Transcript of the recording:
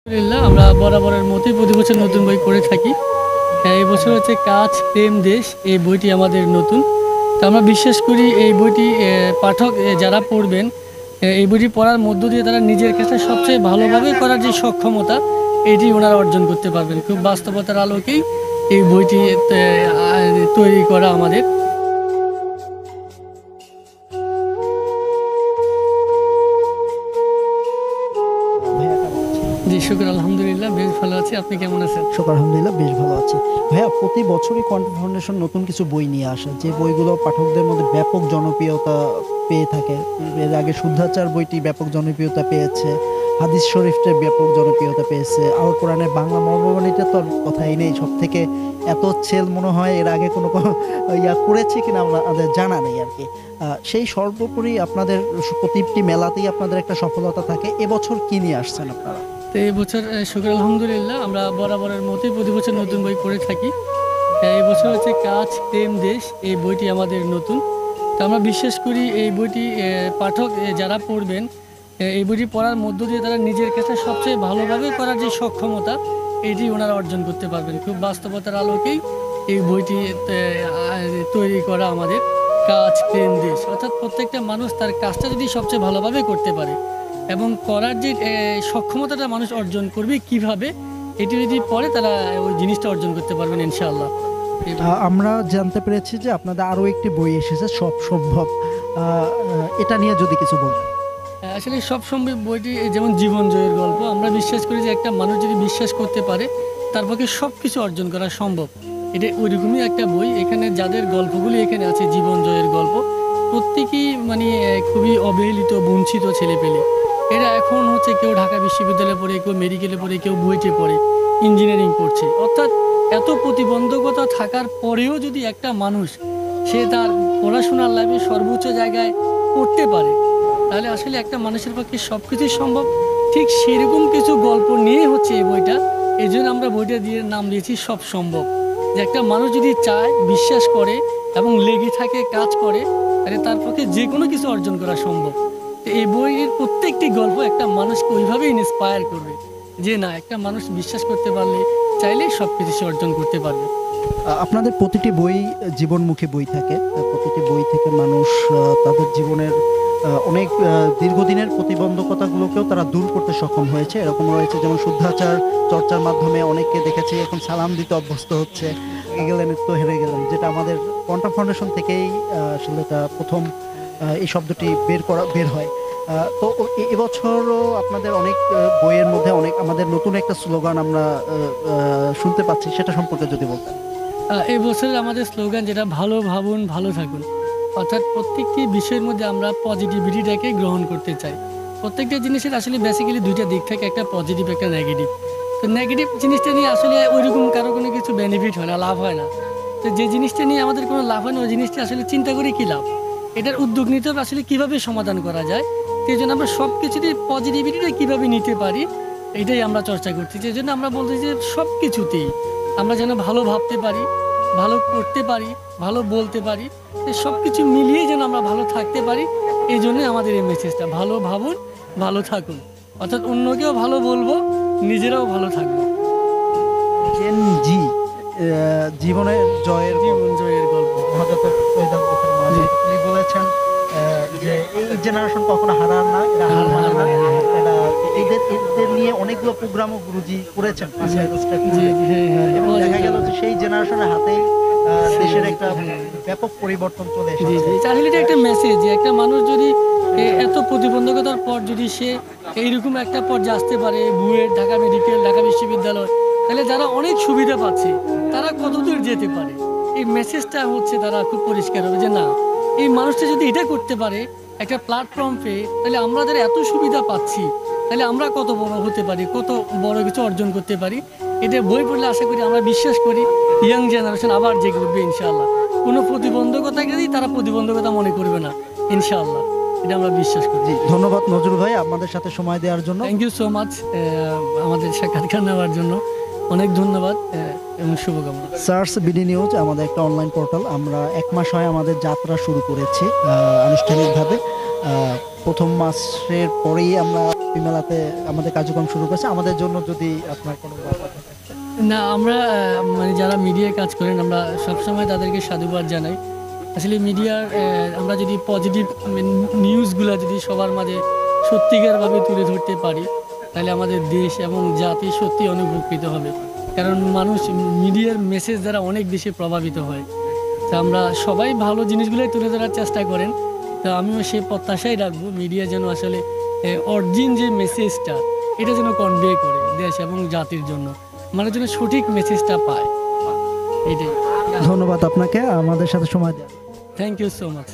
আলহামদুলিল্লাহ আমরা বরাবরের মতোই প্রতি বছর নতুন বই পড়ে থাকি। এই বছর হচ্ছে কাজ প্রেম দেশ, এই বইটি আমাদের নতুন। তো আমরা বিশ্বাস করি এই বইটি পাঠক যারা পড়বেন, এই বইটি পড়ার মধ্য দিয়ে তারা নিজের কাছে সবচেয়ে ভালোভাবে করার যে সক্ষমতা, এটি ওনারা অর্জন করতে পারবেন। খুব বাস্তবতার আলোকেই এই বইটি তৈরি করা আমাদের। জি শুকর আলহামদুলিল্লাহ, বেশ ভালো আছি। আপনি কেমন আছেন? শুকর আলহামদুলিল্লাহ, বেশ ভালো আছি। ভাইয়া, প্রতি বছরই কণ্ঠ ফাউন্ডেশন নতুন কিছু বই নিয়ে আসে, যে বইগুলো পাঠকদের মধ্যে ব্যাপক জনপ্রিয়তা পেয়ে থাকে। এর আগে শুদ্ধাচার বইটি ব্যাপক জনপ্রিয়তা পেয়েছে, হাদিস শরীফটা ব্যাপক জনপ্রিয়তা পেয়েছে, আল কোরআনের বাংলা মর্মবাণীটা তো কথাই নেই। সব থেকে এত সেল মনে হয় এর আগে কোনো করেছে কিনা আমাদের জানা নেই আর কি। সেই সর্বোপরি আপনাদের প্রতিটি মেলাতেই আপনাদের একটা সফলতা থাকে। এবছর কি নিয়ে আসছেন আপনারা? তো এই বছর শুকর আলহামদুলিল্লাহ আমরা বরাবরের মতোই প্রতি বছর নতুন বই পড়ে থাকি। এই বছর হচ্ছে কাজ প্রেম দেশ, এই বইটি আমাদের নতুন। তো আমরা বিশ্বাস করি এই বইটি পাঠক যারা পড়বেন, এই বইটি পড়ার মধ্য দিয়ে তারা নিজের কাছে সবচেয়ে ভালোভাবে করার যে সক্ষমতা, এটি ওনারা অর্জন করতে পারবেন। খুব বাস্তবতার আলোকেই এই বইটি তৈরি করা আমাদের। কাজ প্রেম দেশ অর্থাৎ প্রত্যেকটা মানুষ তার কাজটা যদি সবচেয়ে ভালোভাবে করতে পারে এবং করার যে সক্ষমতাটা মানুষ অর্জন করবে কিভাবে, এটি যদি পড়ে তারা ওই জিনিসটা অর্জন করতে পারবেন ইনশাআল্লাহ। আমরা জানতে পেরেছি যে আপনাদের আরো একটি বই এসেছে, সব সম্ভব। এটা নিয়ে যদি কিছু বলেন। আসলে সব সম্ভব বইটি যেমন জীবন জয়ের গল্প। আমরা বিশ্বাস করি যে একটা মানুষ যদি বিশ্বাস করতে পারে তার পক্ষে সব কিছু অর্জন করা সম্ভব। এটা ওইরকমই একটা বই। এখানে যাদের গল্পগুলি এখানে আছে জীবন জয়ের গল্প, প্রত্যেকেই মানে খুবই অবহেলিত বঞ্চিত ছেলেপেলে। এরা এখন হচ্ছে কেউ ঢাকা বিশ্ববিদ্যালয়ে পড়ে, কেউ মেডিকেলে পড়ে, কেউ বুয়েটে পড়ে, ইঞ্জিনিয়ারিং পড়ছে। অর্থাৎ এত প্রতিবন্ধকতা থাকার পরেও যদি একটা মানুষ সে তার পড়াশোনার লাইফে সর্বোচ্চ জায়গায় পড়তে পারে, তাহলে আসলে একটা মানুষের পক্ষে সব কিছুই সম্ভব। ঠিক সেরকম কিছু গল্প নিয়ে হচ্ছে এই বইটা। এই জন্য আমরা বইটা দিয়ে নাম দিয়েছি সব সম্ভব। যে একটা মানুষ যদি চায়, বিশ্বাস করে এবং লেগে থাকে, কাজ করে, তাহলে তার পক্ষে যে কোনো কিছু অর্জন করা সম্ভব। তো এই বইয়ের প্রত্যেকটি গল্প একটা মানুষকে ওইভাবে ইন্সপায়ার করবে যে না, একটা মানুষ বিশ্বাস করতে পারলে চাইলে সব কিছু সে অর্জন করতে পারবে। আপনাদের প্রতিটি বই জীবনমুখী বই থাকে। প্রতিটি বই থেকে মানুষ তাদের জীবনের অনেক দীর্ঘদিনের প্রতিবন্ধকতাগুলোকেও তারা দূর করতে সক্ষম হয়েছে। এরকম রয়েছে যেমন শুদ্ধাচার চর্চার মাধ্যমে অনেককে দেখেছি এখন সালাম দিতে অভ্যস্ত হচ্ছে, গেলেন তো হেরে গেলেন, যেটা আমাদের কণ্ঠ ফাউন্ডেশন থেকেই আসলে এটা প্রথম এই শব্দটি বের হয়। তো এবছরও আপনাদের অনেক বইয়ের মধ্যে অনেক আমাদের নতুন একটা স্লোগান আমরা শুনতে পাচ্ছি, সেটা সম্পর্কে যদি বলতেন। এই বছরের আমাদের স্লোগান যেটা, ভালো ভাবুন ভালো থাকুন। অর্থাৎ প্রত্যেকটি বিষয়ের মধ্যে আমরা পজিটিভিটিটাকে গ্রহণ করতে চাই। প্রত্যেকটা জিনিসের আসলে বেসিক্যালি দুইটা দিক থাকে, একটা পজিটিভ একটা নেগেটিভ। তো নেগেটিভ জিনিসটা নিয়ে আসলে ওইরকম কারো কোনো কিছু বেনিফিট হয় না, লাভ হয় না। তো যে জিনিসটা নিয়ে আমাদের কোনো লাভ হয় না, ওই জিনিসটা আসলে চিন্তা করি কী লাভ, এটার উদ্যোগ নিতে হবে আসলে কীভাবে সমাধান করা যায়। সেই জন্য আমরা সব কিছুতেই পজিটিভিটিটা কীভাবে নিতে পারি, এটাই আমরা চর্চা করছি। সেই জন্য আমরা বলছি যে সব কিছুতেই আমরা যেন ভালো ভাবতে পারি, ভালো করতে পারি, ভালো বলতে পারি, সব কিছু মিলিয়ে যেন আমরা ভালো থাকতে পারি। এই জন্যই আমাদের এই মেসেজটা, ভালো ভাবুন ভালো থাকুন। অর্থাৎ অন্যকেও ভালো বলবো, নিজেরাও ভালো থাকবো। জি, জীবনের জয়ের গল্প। তিনি বলেছেন যে এই জেনারেশন কখনো হারার না, এরা হার না। এদের নিয়ে অনেকগুলো প্রোগ্রামও গুরুজি করেছেন এবং দেখা গেল যে সেই জেনারেশনের হাতেই দেশের একটা ব্যাপক পরিবর্তন চলে এসেছে। তাহলে এটা একটা মেসেজ যে একটা মানুষ যদি এত প্রতিবন্ধকতার পর যদি সে এইরকম একটা পর্যায়ে আসতে পারে, বুয়েট, ঢাকা মেডিকেল, ঢাকা বিশ্ববিদ্যালয়, তাহলে যারা অনেক সুবিধা পাচ্ছে তারা কতদূর যেতে পারে। এই মেসেজটা হচ্ছে তারা খুব পরিষ্কার হবে যে না, এই মানুষটা যদি এটা করতে পারে একটা প্ল্যাটফর্ম পেয়ে, তাহলে আমরা যারা এত সুবিধা পাচ্ছি তাহলে আমরা কত বড় হতে পারি, কত বড় কিছু অর্জন করতে পারি। এটা বই পড়লে আশা করি, আমরা বিশ্বাস করি ইয়াং জেনারেশন আবার জেগে উঠবে ইনশাআল্লাহ। কোনো প্রতিবন্ধকতাকেই তারা প্রতিবন্ধকতা মনে করবে না ইনশাআল্লাহ, এটা আমরা বিশ্বাস করি। ধন্যবাদ নজরুল ভাই আমাদের সাথে সময় দেওয়ার জন্য। থ্যাংক ইউ সো মাচ আমাদের সাক্ষাৎকার নেওয়ার জন্য, অনেক ধন্যবাদ এবং শুভকামনা। সার্চ বিডি নিউজ আমাদের একটা অনলাইন পোর্টাল। আমরা 1 মাস হয় আমাদের যাত্রা শুরু করেছি আনুষ্ঠানিকভাবে। প্রথম মাসের পরেই আমরা এই মেলাতে আমাদের কার্যক্রম শুরু করেছে, আমাদের জন্য যদি আপনার কোনো বার্তা থাকে। না, আমরা মানে যারা মিডিয়ায় কাজ করেন আমরা সবসময় তাদেরকে সাধুবাদ জানাই। আসলে মিডিয়ার আমরা যদি পজিটিভ নিউজগুলো যদি সবার মাঝে সত্যিকারভাবে তুলে ধরতে পারি তাহলে আমাদের দেশ এবং জাতি সত্যি অনেক উপকৃত হবে। কারণ মানুষ মিডিয়ার মেসেজ দ্বারা অনেক বেশি প্রভাবিত হয়। তা আমরা সবাই ভালো জিনিসগুলোই তুলে ধরার চেষ্টা করেন। তা আমিও সেই প্রত্যাশাই রাখবো মিডিয়া যেন আসলে অরিজিন যে মেসেজটা এটা যেন কনভে করে দেশ এবং জাতির জন্য, মানুষ যেন সঠিক মেসেজটা পায়। এটাই। ধন্যবাদ আপনাকে আমাদের সাথে সময় দেওয়ার। Thank you so much.